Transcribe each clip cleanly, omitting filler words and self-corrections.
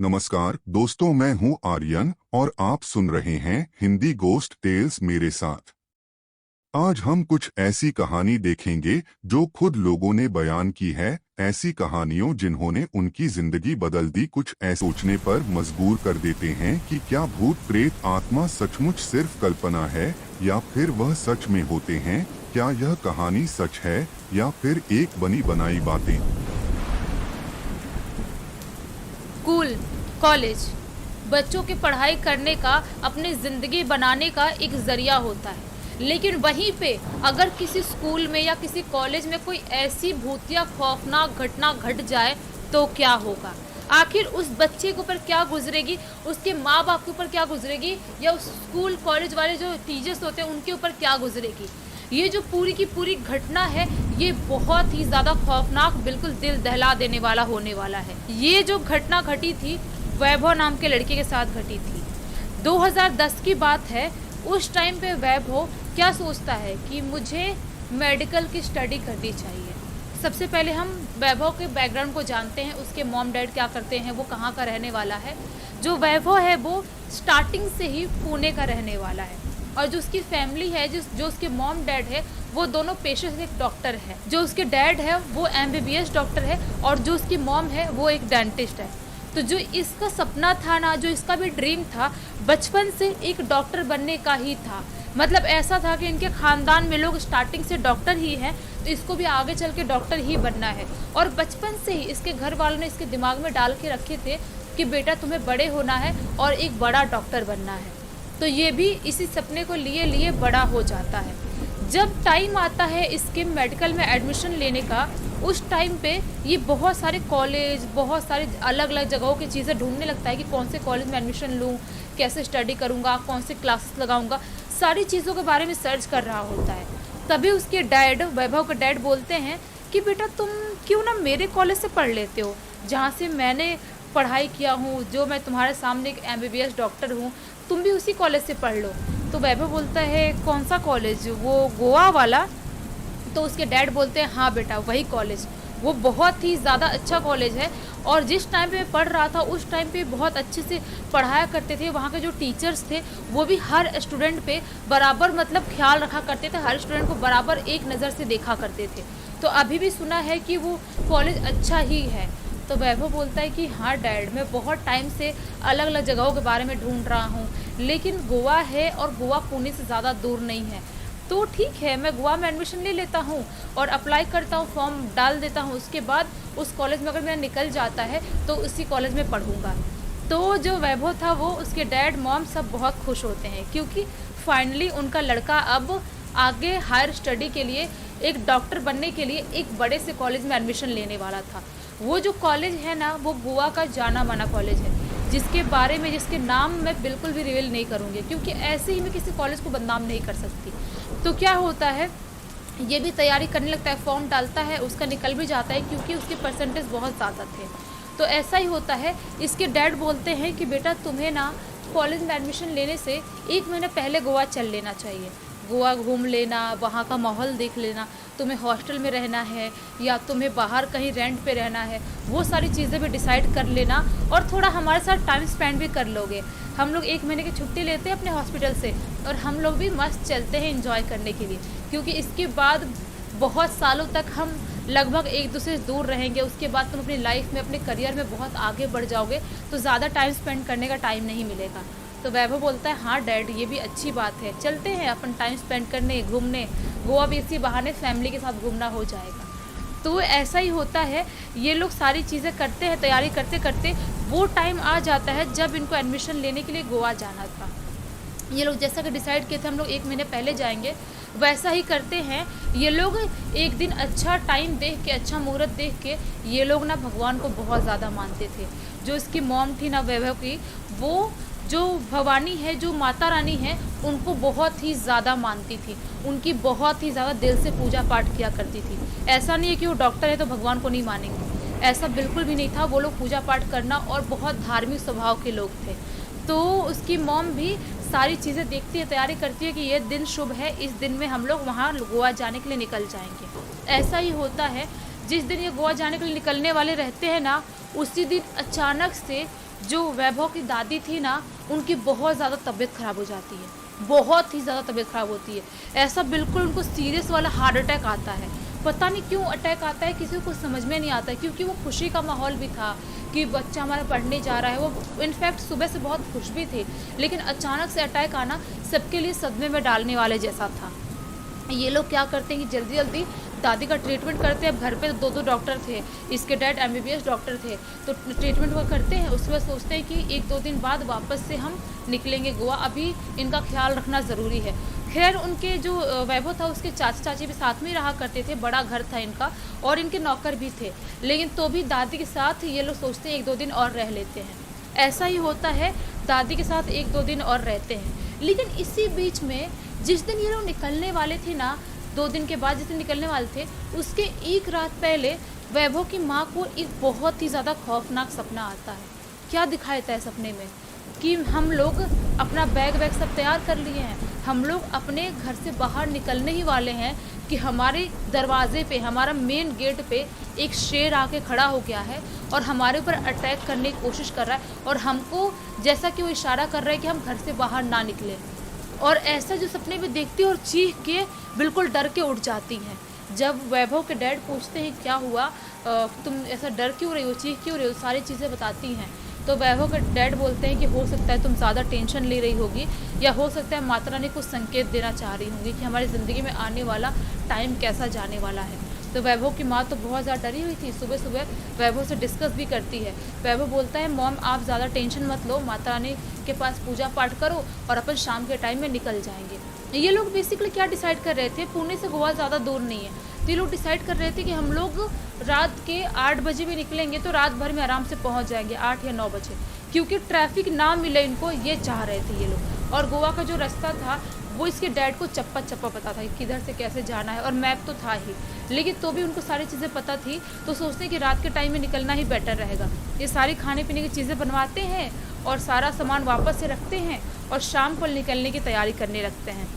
नमस्कार दोस्तों, मैं हूं आर्यन और आप सुन रहे हैं हिंदी गोस्ट टेल्स मेरे साथ। आज हम कुछ ऐसी कहानी देखेंगे जो खुद लोगों ने बयान की है, ऐसी कहानियों जिन्होंने उनकी जिंदगी बदल दी। कुछ ऐसे सोचने पर मजबूर कर देते हैं कि क्या भूत प्रेत आत्मा सचमुच सिर्फ कल्पना है या फिर वह सच में होते हैं। क्या यह कहानी सच है या फिर एक बनी बनाई बातें। स्कूल, कॉलेज बच्चों की पढ़ाई करने का, अपनी ज़िंदगी बनाने का एक ज़रिया होता है। लेकिन वहीं पे अगर किसी स्कूल में या किसी कॉलेज में कोई ऐसी भूतिया खौफनाक घटना घट जाए तो क्या होगा? आखिर उस बच्चे के ऊपर क्या गुजरेगी, उसके माँ बाप के ऊपर क्या गुजरेगी, या उस स्कूल कॉलेज वाले जो टीचर्स होते हैं उनके ऊपर क्या गुजरेगी? ये जो पूरी की पूरी घटना है, ये बहुत ही ज़्यादा खौफनाक, बिल्कुल दिल दहला देने वाला होने वाला है। ये जो घटना घटी थी वैभव नाम के लड़के के साथ घटी थी। 2010 की बात है। उस टाइम पे वैभव क्या सोचता है कि मुझे मेडिकल की स्टडी करनी चाहिए। सबसे पहले हम वैभव के बैकग्राउंड को जानते हैं, उसके मॉम डैड क्या करते हैं, वो कहाँ का रहने वाला है। जो वैभव है वो स्टार्टिंग से ही पुणे का रहने वाला है, और जो उसकी फैमिली है, जो उसके मॉम डैड है, वो दोनों पेशे से एक डॉक्टर है। जो उसके डैड है वो MBBS डॉक्टर है, और जो उसकी मॉम है वो एक डेंटिस्ट है। तो जो इसका सपना था ना, जो इसका भी ड्रीम था, बचपन से एक डॉक्टर बनने का ही था। मतलब ऐसा था कि इनके ख़ानदान में लोग स्टार्टिंग से डॉक्टर ही हैं, तो इसको भी आगे चल के डॉक्टर ही बनना है। और बचपन से ही इसके घर वालों ने इसके दिमाग में डाल के रखे थे कि बेटा तुम्हें बड़े होना है और एक बड़ा डॉक्टर बनना है। तो ये भी इसी सपने को लिए लिए बड़ा हो जाता है। जब टाइम आता है इसके मेडिकल में एडमिशन लेने का, उस टाइम पे ये बहुत सारे कॉलेज, बहुत सारे अलग अलग जगहों की चीज़ें ढूंढने लगता है कि कौन से कॉलेज में एडमिशन लूँ, कैसे स्टडी करूँगा, कौन से क्लासेस लगाऊँगा, सारी चीज़ों के बारे में सर्च कर रहा होता है। तभी उसके डैड, वैभव के डैड बोलते हैं कि बेटा तुम क्यों ना मेरे कॉलेज से पढ़ लेते हो, जहाँ से मैंने पढ़ाई किया हूँ, जो मैं तुम्हारे सामने एक MBBS डॉक्टर हूँ, तुम भी उसी कॉलेज से पढ़ लो। तो वैभव बोलता है कौन सा कॉलेज, वो गोवा वाला? तो उसके डैड बोलते हैं हाँ बेटा वही कॉलेज, वो बहुत ही ज़्यादा अच्छा कॉलेज है। और जिस टाइम पे मैं पढ़ रहा था उस टाइम पे बहुत अच्छे से पढ़ाया करते थे। वहाँ के जो टीचर्स थे वो भी हर स्टूडेंट पे बराबर मतलब ख्याल रखा करते थे, हर स्टूडेंट को बराबर एक नज़र से देखा करते थे। तो अभी भी सुना है कि वो कॉलेज अच्छा ही है। तो वैभव बोलता है कि हाँ डैड, मैं बहुत टाइम से अलग अलग जगहों के बारे में ढूंढ रहा हूँ, लेकिन गोवा है और गोवा पुणे से ज़्यादा दूर नहीं है। तो ठीक है, मैं गोवा में एडमिशन ले लेता हूँ और अप्लाई करता हूँ, फॉर्म डाल देता हूँ। उसके बाद उस कॉलेज में अगर मेरा निकल जाता है तो उसी कॉलेज में पढ़ूँगा। तो जो वैभव था वो, उसके डैड मॉम सब बहुत खुश होते हैं, क्योंकि फाइनली उनका लड़का अब आगे हायर स्टडी के लिए, एक डॉक्टर बनने के लिए एक बड़े से कॉलेज में एडमिशन लेने वाला था। वो जो कॉलेज है ना, वो गोवा का जाना माना कॉलेज है, जिसके बारे में, जिसके नाम मैं बिल्कुल भी रिवील नहीं करूँगी, क्योंकि ऐसे ही मैं किसी कॉलेज को बदनाम नहीं कर सकती। तो क्या होता है, ये भी तैयारी करने लगता है, फॉर्म डालता है, उसका निकल भी जाता है, क्योंकि उसके परसेंटेज बहुत ज़्यादा थे। तो ऐसा ही होता है। इसके डैड बोलते हैं कि बेटा तुम्हें ना कॉलेज में एडमिशन लेने से 1 महीने पहले गोवा चल लेना चाहिए। गोवा घूम लेना, वहाँ का माहौल देख लेना, तुम्हें हॉस्टल में रहना है या तुम्हें बाहर कहीं रेंट पे रहना है, वो सारी चीज़ें भी डिसाइड कर लेना, और थोड़ा हमारे साथ टाइम स्पेंड भी कर लोगे। हम लोग 1 महीने की छुट्टी लेते हैं अपने हॉस्पिटल से, और हम लोग भी मस्त चलते हैं एंजॉय करने के लिए, क्योंकि इसके बाद बहुत सालों तक हम लगभग एक दूसरे से दूर रहेंगे। उसके बाद तुम अपनी लाइफ में, अपने करियर में बहुत आगे बढ़ जाओगे, तो ज़्यादा टाइम स्पेंड करने का टाइम नहीं मिलेगा। तो वैभव बोलता है हाँ डैड, ये भी अच्छी बात है, चलते हैं अपन टाइम स्पेंड करने, घूमने। गोवा भी इसी बहाने फैमिली के साथ घूमना हो जाएगा। तो ऐसा ही होता है, ये लोग सारी चीज़ें करते हैं, तैयारी करते करते वो टाइम आ जाता है जब इनको एडमिशन लेने के लिए गोवा जाना था। ये लोग जैसा कि डिसाइड किए थे हम लोग 1 महीने पहले जाएंगे, वैसा ही करते हैं। ये लोग एक दिन अच्छा टाइम देख के, अच्छा मुहूर्त देख के, ये लोग ना भगवान को बहुत ज़्यादा मानते थे। जो इसकी मॉम थी ना वैभव की, वो जो भवानी है, जो माता रानी है, उनको बहुत ही ज़्यादा मानती थी, उनकी बहुत ही ज़्यादा दिल से पूजा पाठ किया करती थी। ऐसा नहीं है कि वो डॉक्टर है तो भगवान को नहीं मानेंगे, ऐसा बिल्कुल भी नहीं था। वो लोग पूजा पाठ करना और बहुत धार्मिक स्वभाव के लोग थे। तो उसकी मॉम भी सारी चीज़ें देखती है, तैयारी करती है कि ये दिन शुभ है, इस दिन में हम लोग वहाँ गोवा जाने के लिए निकल जाएंगे। ऐसा ही होता है, जिस दिन ये गोवा जाने के लिए निकलने वाले रहते हैं ना, उसी दिन अचानक से जो वैभव की दादी थी ना, उनकी बहुत ज़्यादा तबीयत ख़राब हो जाती है, बहुत ही ज़्यादा तबीयत ख़राब होती है। ऐसा बिल्कुल उनको सीरियस वाला हार्ट अटैक आता है। पता नहीं क्यों अटैक आता है, किसी को समझ में नहीं आता है, क्योंकि वो खुशी का माहौल भी था कि बच्चा हमारा पढ़ने जा रहा है। वो इनफैक्ट सुबह से बहुत खुश भी थे, लेकिन अचानक से अटैक आना सबके लिए सदमे में डालने वाले जैसा था। ये लोग क्या करते हैं कि जल्दी जल्दी दादी का ट्रीटमेंट करते हैं। अब घर पे दो डॉक्टर थे, इसके डैड MBBS डॉक्टर थे, तो ट्रीटमेंट वो करते हैं। उसके बाद सोचते हैं कि 1-2 दिन बाद वापस से हम निकलेंगे गोवा, अभी इनका ख्याल रखना ज़रूरी है। खैर उनके जो वैभव था उसके चाचा चाची भी साथ में ही रहा करते थे, बड़ा घर था इनका और इनके नौकर भी थे, लेकिन तो भी दादी के साथ ये लोग सोचते हैं 1-2 दिन और रह लेते हैं। ऐसा ही होता है, दादी के साथ 1-2 दिन और रहते हैं। लेकिन इसी बीच में जिस दिन ये लोग निकलने वाले थे ना, 2 दिन के बाद जिस दिन निकलने वाले थे, उसके एक रात पहले वैभव की माँ को एक बहुत ही ज़्यादा खौफनाक सपना आता है। क्या दिखाया था सपने में कि हम लोग अपना बैग वैग सब तैयार कर लिए हैं, हम लोग अपने घर से बाहर निकलने ही वाले हैं कि हमारे दरवाजे पे, हमारा मेन गेट पे एक शेर आके खड़ा हो गया है और हमारे ऊपर अटैक करने की कोशिश कर रहा है, और हमको जैसा कि वो इशारा कर रहा है कि हम घर से बाहर ना निकलें। और ऐसा जो सपने में देखती है और चीख के बिल्कुल डर के उठ जाती हैं। जब वैभव के डैड पूछते हैं क्या हुआ, तुम ऐसा डर क्यों रही हो, चीख क्यों रही हो, सारी चीज़ें बताती हैं, तो वैभव के डैड बोलते हैं कि हो सकता है तुम ज़्यादा टेंशन ले रही होगी, या हो सकता है माता रानी कुछ संकेत देना चाह रही होंगी कि हमारी ज़िंदगी में आने वाला टाइम कैसा जाने वाला है। तो वैभव की माँ तो बहुत ज़्यादा डरी हुई थी। सुबह सुबह वैभव से डिस्कस भी करती है। वैभव बोलता है मॉम आप ज़्यादा टेंशन मत लो, माता रानी के पास पूजा पाठ करो और अपन शाम के टाइम में निकल जाएंगे। ये लोग बेसिकली क्या डिसाइड कर रहे थे, पुणे से गोवा ज़्यादा दूर नहीं है, तो ये लोग डिसाइड कर रहे थे कि हम लोग रात के 8 बजे भी निकलेंगे तो रात भर में आराम से पहुँच जाएंगे, 8 या 9 बजे, क्योंकि ट्रैफिक ना मिले इनको, ये चाह रहे थे ये लोग। और गोवा का जो रास्ता था वो इसके डैड को चप्पा चप्पा पता था कि किधर से कैसे जाना है, और मैप तो था ही, लेकिन तो भी उनको सारी चीज़ें पता थी। तो सोचते हैं कि रात के टाइम में निकलना ही बेटर रहेगा। ये सारी खाने पीने की चीज़ें बनवाते हैं और सारा सामान वापस से रखते हैं और शाम को निकलने की तैयारी करने लगते हैं।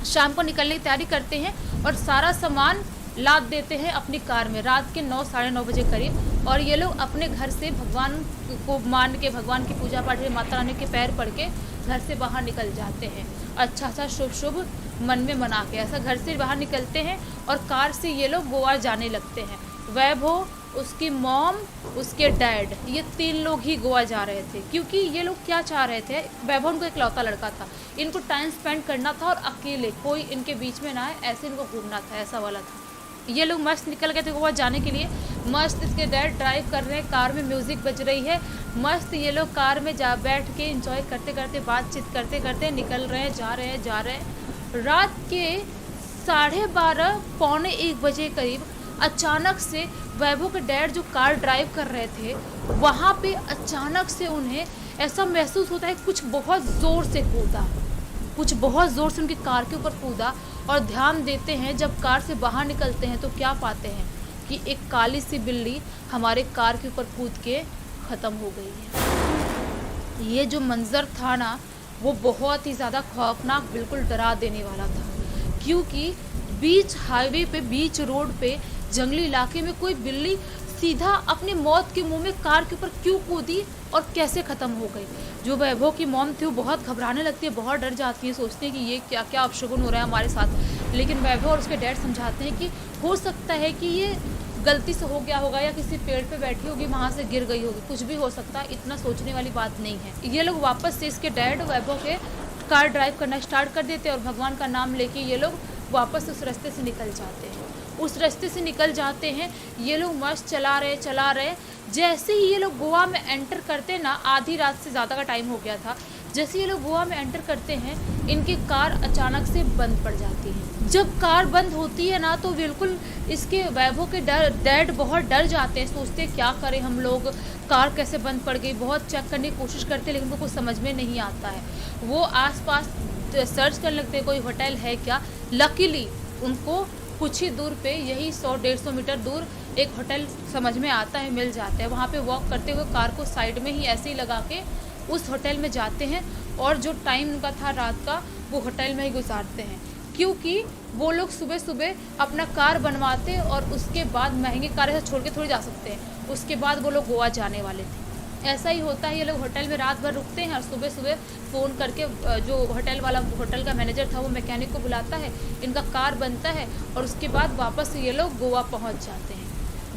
शाम को निकलने की तैयारी करते हैं और सारा सामान लाद देते हैं अपनी कार में रात के 9 साढ़े 9 बजे करीब। और ये लोग अपने घर से भगवान को मान के, भगवान की पूजा पाठ, माता रानी के पैर पड़ के घर से बाहर निकल जाते हैं। अच्छा सा शुभ शुभ मन में मना के ऐसा घर से बाहर निकलते हैं और कार से ये लोग गोवा जाने लगते हैं। वैभव, उसकी मॉम, उसके डैड, ये 3 लोग ही गोवा जा रहे थे, क्योंकि ये लोग क्या चाह रहे थे, वैभव उनको इकलौता लड़का था, इनको टाइम स्पेंड करना था और अकेले, कोई इनके बीच में ना है, ऐसे इनको घूमना था, ऐसा वाला था। ये लोग मस्त निकल गए थे गोवा जाने के लिए। मस्त इसके डैड ड्राइव कर रहे हैं, कार में म्यूज़िक बज रही है, मस्त ये लोग कार में जा बैठ के एंजॉय करते करते, बातचीत करते करते निकल रहे हैं, जा रहे हैं। रात के 12:30 पौने 1 बजे करीब अचानक से वैभव के डैड जो कार ड्राइव कर रहे थे, वहाँ पे अचानक से उन्हें ऐसा महसूस होता है कुछ बहुत ज़ोर से कूदा, कुछ बहुत ज़ोर से उनकी कार के ऊपर कूदा। और ध्यान देते हैं, जब कार से बाहर निकलते हैं तो क्या पाते हैं कि एक काली सी बिल्ली हमारे कार के ऊपर कूद के ख़त्म हो गई है। ये जो मंज़र था ना, वो बहुत ही ज़्यादा खौफनाक, बिल्कुल डरा देने वाला था, क्योंकि बीच हाईवे पे, बीच रोड पे, जंगली इलाके में कोई बिल्ली सीधा अपनी मौत के मुंह में कार के ऊपर क्यों कूदी और कैसे ख़त्म हो गई। जो वैभव की मॉम थी वो बहुत घबराने लगती है, बहुत डर जाती है, सोचती है कि ये क्या क्या अपशगुन हो रहा है हमारे साथ। लेकिन वैभव और उसके डैड समझाते हैं कि हो सकता है कि ये गलती से हो गया होगा, या किसी पेड़ पे बैठी होगी, वहाँ से गिर गई होगी, कुछ भी हो सकता है, इतना सोचने वाली बात नहीं है। ये लोग वापस से, इसके डैड वैभव के कार ड्राइव करना स्टार्ट कर देते हैं और भगवान का नाम लेके ये लोग वापस उस रास्ते से निकल जाते हैं। उस रास्ते से निकल जाते हैं ये लोग, मस्त चला रहे। जैसे ही ये लोग गोवा में एंटर करते ना, आधी रात से ज़्यादा का टाइम हो गया था, जैसे ये लोग गोवा में एंटर करते हैं, इनकी कार अचानक से बंद पड़ जाती है। जब कार बंद होती है ना, तो बिल्कुल इसके वैभव के डैड बहुत डर जाते हैं, सोचते हैं क्या करें हम लोग, कार कैसे बंद पड़ गई। बहुत चेक करने की कोशिश करते हैं, लेकिन उनको कुछ समझ में नहीं आता है। वो आसपास सर्च करने लगते हैं कोई होटल है क्या। लकीली उनको कुछ ही दूर पे, यही 100-150 मीटर दूर एक होटल समझ में आता है, मिल जाता है। वहाँ पे वॉक करते हुए कार को साइड में ही ऐसे ही लगा के उस होटल में जाते हैं, और जो टाइम उनका था रात का, वो होटल में ही गुजारते हैं, क्योंकि वो लोग सुबह सुबह अपना कार बनवाते और उसके बाद महंगी कार ऐसे छोड़ के थोड़ी जा सकते हैं, उसके बाद वो लोग गोवा जाने वाले थे। ऐसा ही होता है, ये लोग होटल में रात भर रुकते हैं और सुबह सुबह फ़ोन करके जो होटल का मैनेजर था वो मैकेनिक को बुलाता है, इनका कार बनता है और उसके बाद वापस ये लोग गोवा पहुंच जाते हैं।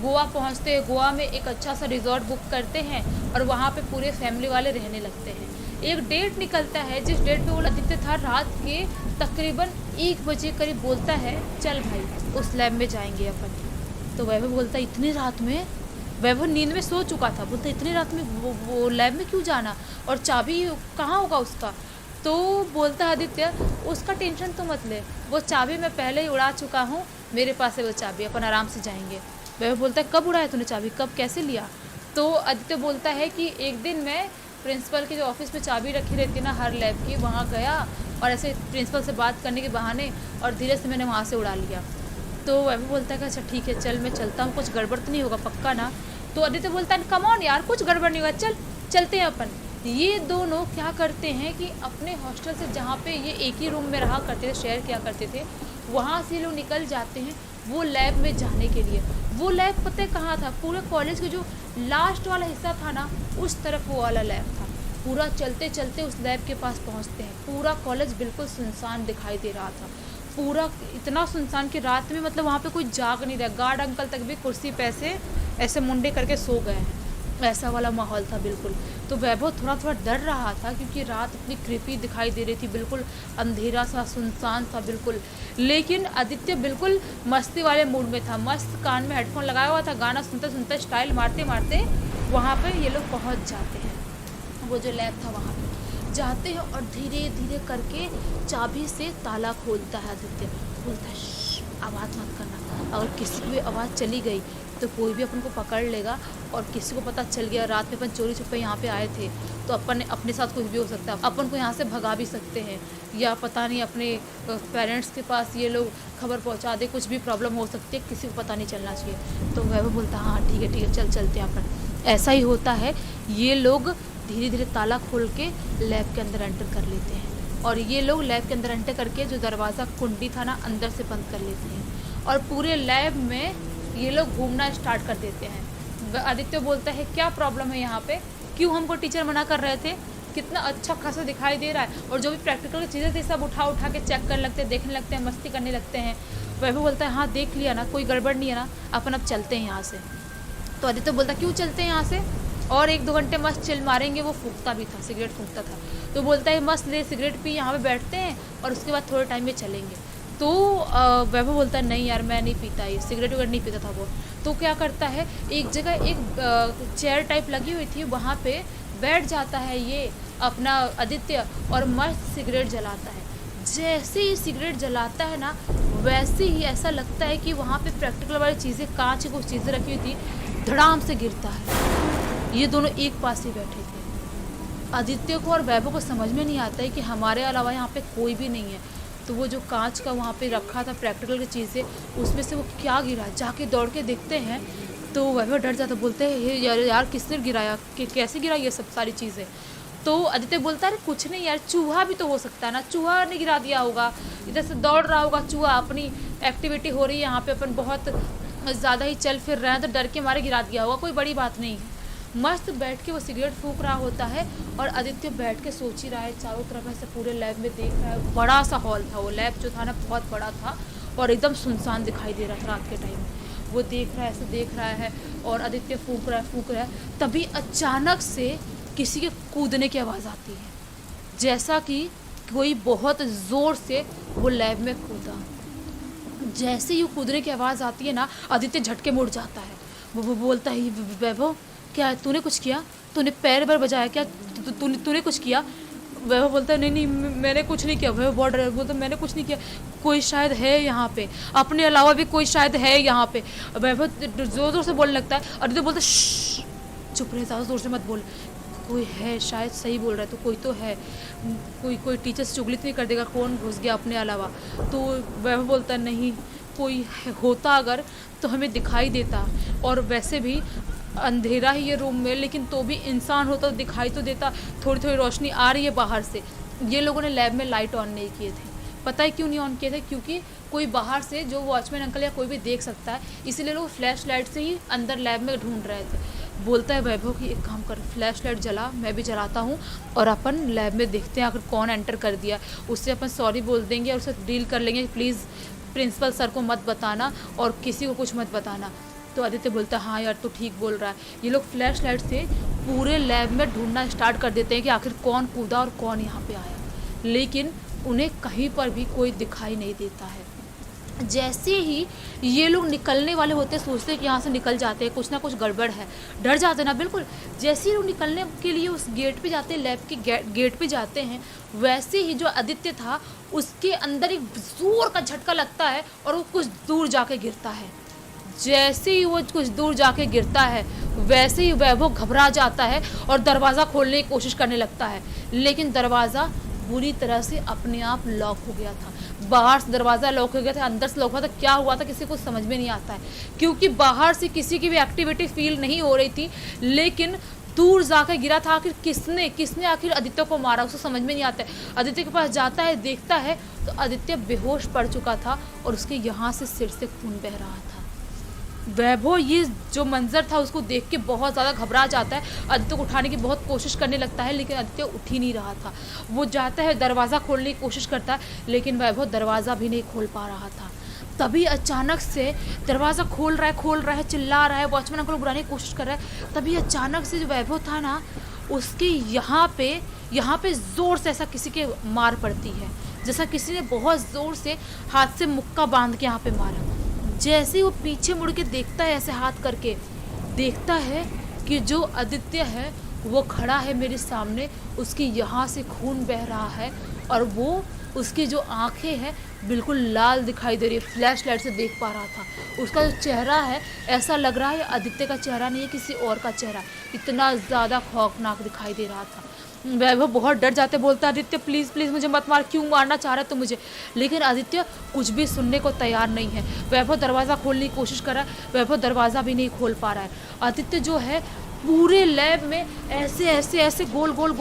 गोवा पहुंचते हैं, गोवा में एक अच्छा सा रिजॉर्ट बुक करते हैं और वहाँ पे पूरे फैमिली वाले रहने लगते हैं। एक डेट निकलता है जिस डेट पे वो आदित्य था, रात के तकरीबन 1 बजे करीब बोलता है चल भाई उस लैब में जाएंगे अपन। तो वैभव बोलता है इतनी रात में, वैभव नींद में सो चुका था, बोलता इतनी रात में वो लैब में क्यों जाना और चाबी कहाँ होगा उसका। तो बोलता है आदित्य उसका टेंशन तो मत ले, वो चाबी मैं पहले ही उड़ा चुका हूँ, मेरे पास है वो चाबी, अपन आराम से जाएंगे। वैभव बोलता है कब उड़ाया तूने चाबी, कब कैसे लिया। तो आदित्य बोलता है कि एक दिन मैं प्रिंसिपल के जो ऑफिस में चाबी रखी रहती ना हर लैब की, वहाँ गया और ऐसे प्रिंसिपल से बात करने के बहाने और धीरे से मैंने वहाँ से उड़ा लिया। तो वैभव बोलता है कि अच्छा ठीक है चल मैं चलता हूँ, कुछ गड़बड़ तो नहीं होगा पक्का ना। तो आदित्य बोलता है कम ऑन यार, कुछ गड़बड़ नहीं होगा, चल चलते हैं अपन। ये दोनों क्या करते हैं कि अपने हॉस्टल से जहाँ पे ये एक ही रूम में रहा करते थे, शेयर किया करते थे, वहाँ से लोग निकल जाते हैं वो लैब में जाने के लिए। वो लैब पता है कहाँ था, पूरे कॉलेज के जो लास्ट वाला हिस्सा था ना उस तरफ वो वाला लैब था। पूरा चलते चलते उस लैब के पास पहुँचते हैं, पूरा कॉलेज बिल्कुल सुनसान दिखाई दे रहा था, पूरा इतना सुनसान कि रात में मतलब वहाँ पे कोई जाग नहीं रहा, गार्ड अंकल तक भी कुर्सी पे ऐसे मुंडे करके सो गए हैं, ऐसा वाला माहौल था बिल्कुल। तो वैभव थोड़ा डर रहा था क्योंकि रात इतनी क्रीपी दिखाई दे रही थी, बिल्कुल अंधेरा सा सुनसान था बिल्कुल। लेकिन आदित्य बिल्कुल मस्ती वाले मूड में था, मस्त कान में हेडफोन लगाया हुआ था, गाना सुनते सुनते स्टाइल मारते मारते वहाँ पर ये लोग पहुँच जाते हैं। वो जो लैब था वहाँ पर जाते हैं और धीरे धीरे करके चाबी से ताला खोलता है आदित्य। बोलता है आवाज़ मत करना, अगर किसी की भी आवाज़ चली गई तो कोई भी अपन को पकड़ लेगा और किसी को पता चल गया रात में अपन चोरी छुपे यहाँ पे आए थे तो अपन अपने साथ कुछ भी हो सकता है, अपन को यहाँ से भगा भी सकते हैं या पता नहीं अपने पेरेंट्स के पास ये लोग खबर पहुँचा दे, कुछ भी प्रॉब्लम हो सकती है, किसी को पता नहीं चलना चाहिए। तो वह बोलता हाँ ठीक है चल चलते हैं अपन। ऐसा ही होता है, ये लोग धीरे धीरे ताला खोल के लैब के अंदर एंटर कर लेते हैं और ये लोग लैब के अंदर एंटर करके जो दरवाज़ा कुंडी था ना अंदर से बंद कर लेते हैं और पूरे लैब में ये लोग घूमना स्टार्ट कर देते हैं। आदित्य बोलता है क्या प्रॉब्लम है यहाँ पे, क्यों हमको टीचर मना कर रहे थे, कितना अच्छा खासा दिखाई दे रहा है, और जो भी प्रैक्टिकल की चीज़ें थी सब उठा के चेक करने लगते हैं, देखने लगते हैं, मस्ती करने लगते हैं। वैभव बोलता है हाँ देख लिया ना, कोई गड़बड़ नहीं है ना, अपन अब चलते हैं यहाँ से। तो आदित्य बोलता है क्यों चलते हैं यहाँ से, और 1-2 घंटे मस्त चिल मारेंगे। वो फूकता भी था, सिगरेट फूकता था। तो बोलता है मस्त ले सिगरेट पी, यहाँ पे बैठते हैं और उसके बाद थोड़े टाइम में चलेंगे। तो वैभव बोलता है नहीं यार मैं नहीं पीता, ये सिगरेट वगैरह नहीं पीता था वो। तो क्या करता है, एक जगह एक चेयर टाइप लगी हुई थी, वहाँ पे बैठ जाता है ये अपना आदित्य और मस्त सिगरेट जलाता है। जैसे ही सिगरेट जलाता है ना वैसे ही ऐसा लगता है कि वहाँ पे प्रैक्टिकल वाली चीज़ें, कांच की कुछ चीज़ें रखी हुई थी, धड़ाम से गिरता है। ये दोनों एक पास ही बैठे थे। आदित्य को और वैभव को समझ में नहीं आता है कि हमारे अलावा यहाँ पे कोई भी नहीं है। तो वो जो कांच का वहाँ पे रखा था प्रैक्टिकल की चीज़ें, उसमें से वो क्या गिरा, जाके दौड़ के देखते हैं तो वैभव डर जाता, बोलते हैं यार किसने गिराया, कि कैसे गिरा ये सब सारी चीज़ें। तो आदित्य बोलता है कुछ नहीं यार, चूहा भी तो हो सकता है ना, चूहा ने गिरा दिया होगा, इधर से दौड़ रहा होगा चूहा, अपनी एक्टिविटी हो रही है यहाँ पे, अपन बहुत ज़्यादा ही चल फिर रहे हैं तो डर के मारे गिरा दिया होगा, कोई बड़ी बात नहीं है। मस्त बैठ के वो सिगरेट फूंक रहा होता है और आदित्य बैठ के सोच ही रहा है, चारों तरफ ऐसे पूरे लैब में देख रहा है। बड़ा सा हॉल था वो, लैब जो था ना बहुत बड़ा था और एकदम सुनसान दिखाई दे रहा था रात के टाइम। वो देख रहा है, ऐसे देख रहा है और आदित्य फूंक रहा है। तभी अचानक से किसी के कूदने की आवाज़ आती है, जैसा कि कोई बहुत ज़ोर से वो लैब में कूदा। जैसे ही कूदने की आवाज़ आती है ना, आदित्य झटके मुड़ जाता है। वो बोलता है वैभव क्या तूने कुछ किया, तूने पैर भर बजाया क्या, तूने कुछ किया। वैभव बोलता है नहीं मैंने कुछ नहीं किया। वैभव बहुत डर बोलता मैंने कुछ नहीं किया, कोई शायद है यहाँ पे, अपने अलावा भी कोई शायद है यहाँ पे। वैभव ज़ोर ज़ोर से बोलने लगता है। आदित्य बोलता है चुप रहे, ज़्यादा ज़ोर से मत बोल, कोई है शायद, सही बोल रहा है तो कोई तो है, कोई टीचर से चुगली तो नहीं कर देगा, कौन घुस गया अपने अलावा। तो वैभव बोलता है नहीं कोई होता अगर तो हमें दिखाई देता, और वैसे भी अंधेरा ही ये रूम में, लेकिन तो भी इंसान होता तो दिखाई तो देता, थोड़ी थोड़ी रोशनी आ रही है बाहर से। ये लोगों ने लैब में लाइट ऑन नहीं किए थे, पता है क्यों नहीं ऑन किए थे, क्योंकि कोई बाहर से जो वॉचमैन अंकल या कोई भी देख सकता है, इसीलिए लोग फ्लैश लाइट से ही अंदर लैब में ढूंढ रहे थे। बोलता है वैभव कि एक काम कर, फ्लैश लाइट जला, मैं भी जलाता हूँ और अपन लैब में देखते हैं आखिर कौन एंटर कर दिया। उससे अपन सॉरी बोल देंगे और उससे डील कर लेंगे, प्लीज़ प्रिंसिपल सर को मत बताना और किसी को कुछ मत बताना। तो आदित्य बोलता है हाँ यार तो ठीक बोल रहा है। ये लोग फ्लैश लाइट से पूरे लैब में ढूंढना स्टार्ट कर देते हैं कि आखिर कौन कूदा और कौन यहाँ पे आया, लेकिन उन्हें कहीं पर भी कोई दिखाई नहीं देता है। जैसे ही ये लोग निकलने वाले होते हैं, सोचते हैं कि यहाँ से निकल जाते हैं, कुछ ना कुछ गड़बड़ है, डर जाते हैं ना बिल्कुल। जैसे ही लोग निकलने के लिए उस गेट पे जाते हैं, लैब के गेट पे जाते हैं, वैसे ही जो आदित्य था उसके अंदर एक जोर का झटका लगता है और वो कुछ दूर जाके गिरता है। जैसे ही वो कुछ दूर जाके गिरता है वैसे ही वैभव घबरा जाता है और दरवाज़ा खोलने की कोशिश करने लगता है, लेकिन दरवाज़ा बुरी तरह से अपने आप लॉक हो गया था। बाहर से दरवाज़ा लॉक हो गया था, अंदर से लॉक हुआ था। क्या हुआ था किसी को समझ में नहीं आता है, क्योंकि बाहर से किसी की भी एक्टिविटी फील नहीं हो रही थी, लेकिन दूर जाकर गिरा था। आखिर किसने आखिर आदित्य को मारा, उसे समझ में नहीं आता है। आदित्य के पास जाता है, देखता है तो आदित्य बेहोश पड़ चुका था और उसके यहाँ से सिर से खून बह रहा था। वैभव ये जो मंजर था उसको देख के बहुत ज़्यादा घबरा जाता है। आदित्य को उठाने की बहुत कोशिश करने लगता है, लेकिन आदित्य उठ ही नहीं रहा था। वो जाता है दरवाज़ा खोलने की कोशिश करता है, लेकिन वैभव दरवाज़ा भी नहीं खोल पा रहा था। तभी अचानक से दरवाज़ा खोल रहा है, चिल्ला रहा है, वॉचमैन अंकल को बुलाने की कोशिश कर रहा है। तभी अचानक से जो वैभव था ना, उसके यहाँ पे ज़ोर से ऐसा किसी के मार पड़ती है, जैसा किसी ने बहुत ज़ोर से हाथ से मुक्का बांध के यहाँ पे मारा। जैसे ही वो पीछे मुड़ के देखता है, ऐसे हाथ करके देखता है कि जो आदित्य है वो खड़ा है मेरे सामने, उसकी यहाँ से खून बह रहा है और वो उसकी जो आंखें हैं बिल्कुल लाल दिखाई दे रही है। फ्लैश लाइट से देख पा रहा था उसका जो चेहरा है, ऐसा लग रहा है आदित्य का चेहरा नहीं है, किसी और का चेहरा। इतना ज़्यादा खौफनाक दिखाई दे रहा था। वैभव बहुत डर जाते, बोलता है आदित्य प्लीज़ प्लीज़ मुझे मत मार, क्यों मारना चाह रहा है तो मुझे। लेकिन आदित्य कुछ भी सुनने को तैयार नहीं है। वैभव दरवाज़ा खोलने की कोशिश कर रहा है, वैभव दरवाज़ा भी नहीं खोल पा रहा है। आदित्य जो है पूरे लैब में ऐसे गोल गोल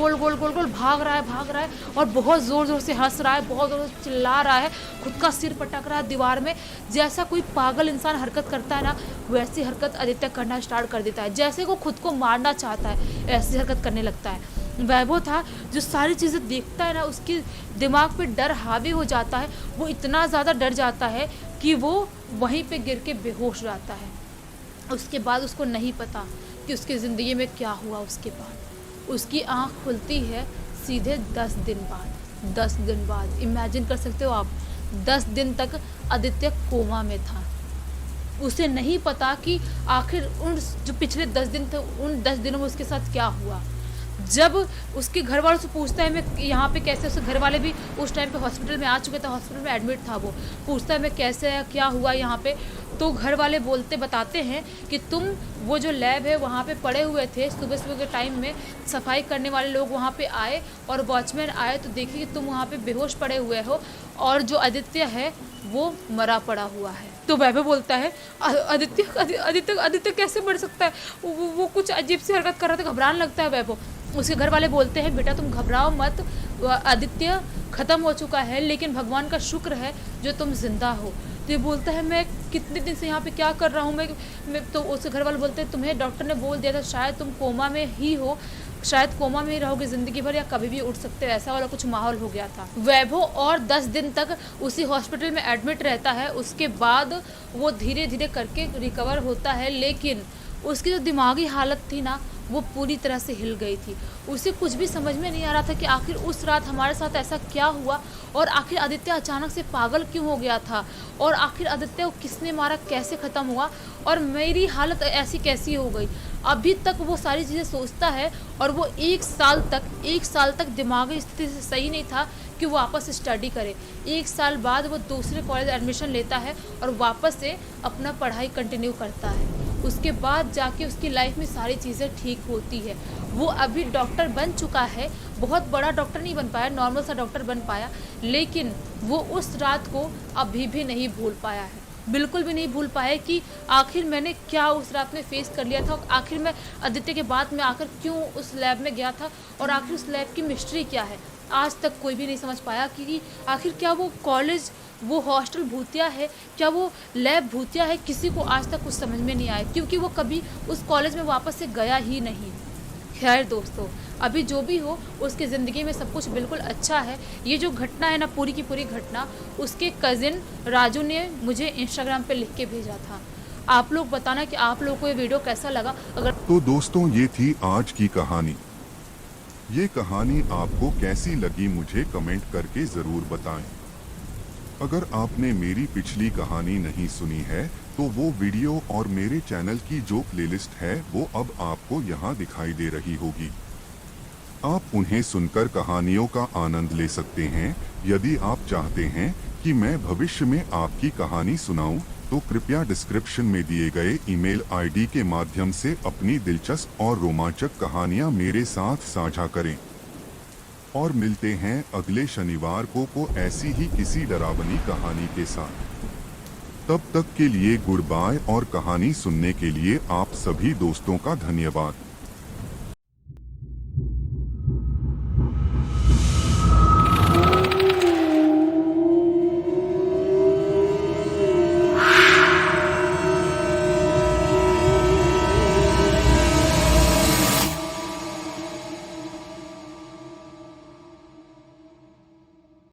भाग रहा है और बहुत ज़ोर से हंस रहा है, बहुत ज़ोर से चिल्ला रहा है, खुद का सिर पटक रहा है दीवार में। जैसा कोई पागल इंसान हरकत करता है ना, वैसी हरकत आदित्य करना स्टार्ट कर देता है। जैसे वो खुद को मारना चाहता है, ऐसी हरकत करने लगता है। वैभव था जो सारी चीज़ें देखता है ना, उसके दिमाग पे डर हावी हो जाता है। वो इतना ज़्यादा डर जाता है कि वो वहीं पे गिर के बेहोश रहता है। उसके बाद उसको नहीं पता कि उसकी ज़िंदगी में क्या हुआ। उसके बाद उसकी आँख खुलती है सीधे 10 दिन बाद। 10 दिन बाद इमेजिन कर सकते हो आप, 10 दिन तक आदित्य कोमा में था। उसे नहीं पता कि आखिर उन जो पिछले 10 दिन थे, उन 10 दिनों में उसके साथ क्या हुआ। जब उसके घर वालों से पूछता है मैं यहाँ पे कैसे, उसके घर वाले भी उस टाइम पे हॉस्पिटल में आ चुके थे, हॉस्पिटल में एडमिट था। वो पूछता है मैं कैसे है, क्या हुआ यहाँ पे। तो घर वाले बताते हैं कि तुम वो जो लैब है वहाँ पे पड़े हुए थे, सुबह के टाइम में सफाई करने वाले लोग वहाँ पे आए और वॉचमैन आए तो देखिए कि तुम वहाँ पे बेहोश पड़े हुए हो और जो आदित्य है वो मरा पड़ा हुआ है। तो वैभव बोलता है आदित्य कैसे मर सकता है, वो कुछ अजीब सी हरकत कर रहा था, घबराने लगता है वैभव। उसके घर वाले बोलते हैं बेटा तुम घबराओ मत, आदित्य ख़त्म हो चुका है, लेकिन भगवान का शुक्र है जो तुम जिंदा हो। तो ये बोलता है मैं कितने दिन से यहाँ पे क्या कर रहा हूँ मैं तो उसके घर वाले बोलते हैं तुम्हें डॉक्टर ने बोल दिया था शायद तुम कोमा में ही हो, शायद कोमा में ही रहोगे ज़िंदगी भर या कभी भी उठ सकते हो, ऐसा वाला कुछ माहौल हो गया था। वैभव और 10 दिन तक उसी हॉस्पिटल में एडमिट रहता है। उसके बाद वो धीरे धीरे करके रिकवर होता है, लेकिन उसकी जो दिमागी हालत थी ना वो पूरी तरह से हिल गई थी। उसे कुछ भी समझ में नहीं आ रहा था कि आखिर उस रात हमारे साथ ऐसा क्या हुआ और आखिर आदित्य अचानक से पागल क्यों हो गया था और आखिर आदित्य को किसने मारा, कैसे ख़त्म हुआ और मेरी हालत ऐसी कैसी हो गई। अभी तक वो सारी चीज़ें सोचता है और वो एक साल तक दिमागी स्थिति से सही नहीं था कि वो वापस स्टडी करे। 1 साल बाद वो दूसरे कॉलेज एडमिशन लेता है और वापस से अपना पढ़ाई कंटिन्यू करता है। उसके बाद जाके उसकी लाइफ में सारी चीज़ें ठीक होती है। वो अभी डॉक्टर बन चुका है, बहुत बड़ा डॉक्टर नहीं बन पाया, नॉर्मल सा डॉक्टर बन पाया, लेकिन वो उस रात को अभी भी नहीं भूल पाया है, बिल्कुल भी नहीं भूल पाया कि आखिर मैंने क्या उस रात में फेस कर लिया था और आखिर मैं आदित्य के बाद में आकर क्यों उस लैब में गया था और आखिर उस लैब की मिस्ट्री क्या है। आज तक कोई भी नहीं समझ पाया कि आखिर क्या वो कॉलेज वो हॉस्टल भूतिया है, क्या वो लैब भूतिया है, किसी को आज तक कुछ समझ में नहीं आया, क्योंकि वो कभी उस कॉलेज में वापस से गया ही नहीं। खैर दोस्तों, अभी जो भी हो, उसकी ज़िंदगी में सब कुछ बिल्कुल अच्छा है। ये जो घटना है ना, पूरी की पूरी घटना उसके कज़िन राजू ने मुझे इंस्टाग्राम पे लिख के भेजा था। आप लोग बताना कि आप लोगों को ये वीडियो कैसा लगा। अगर तो दोस्तों, ये थी आज की कहानी। ये कहानी आपको कैसी लगी मुझे कमेंट करके ज़रूर बताएं। अगर आपने मेरी पिछली कहानी नहीं सुनी है तो वो वीडियो और मेरे चैनल की जो प्लेलिस्ट है वो अब आपको यहाँ दिखाई दे रही होगी। आप उन्हें सुनकर कहानियों का आनंद ले सकते हैं। यदि आप चाहते हैं कि मैं भविष्य में आपकी कहानी सुनाऊं, तो कृपया डिस्क्रिप्शन में दिए गए ईमेल आईडी के माध्यम से अपनी दिलचस्प और रोमांचक कहानियां मेरे साथ साझा करें। और मिलते हैं अगले शनिवार को ऐसी ही किसी डरावनी कहानी के साथ। तब तक के लिए गुड बाय, और कहानी सुनने के लिए आप सभी दोस्तों का धन्यवाद।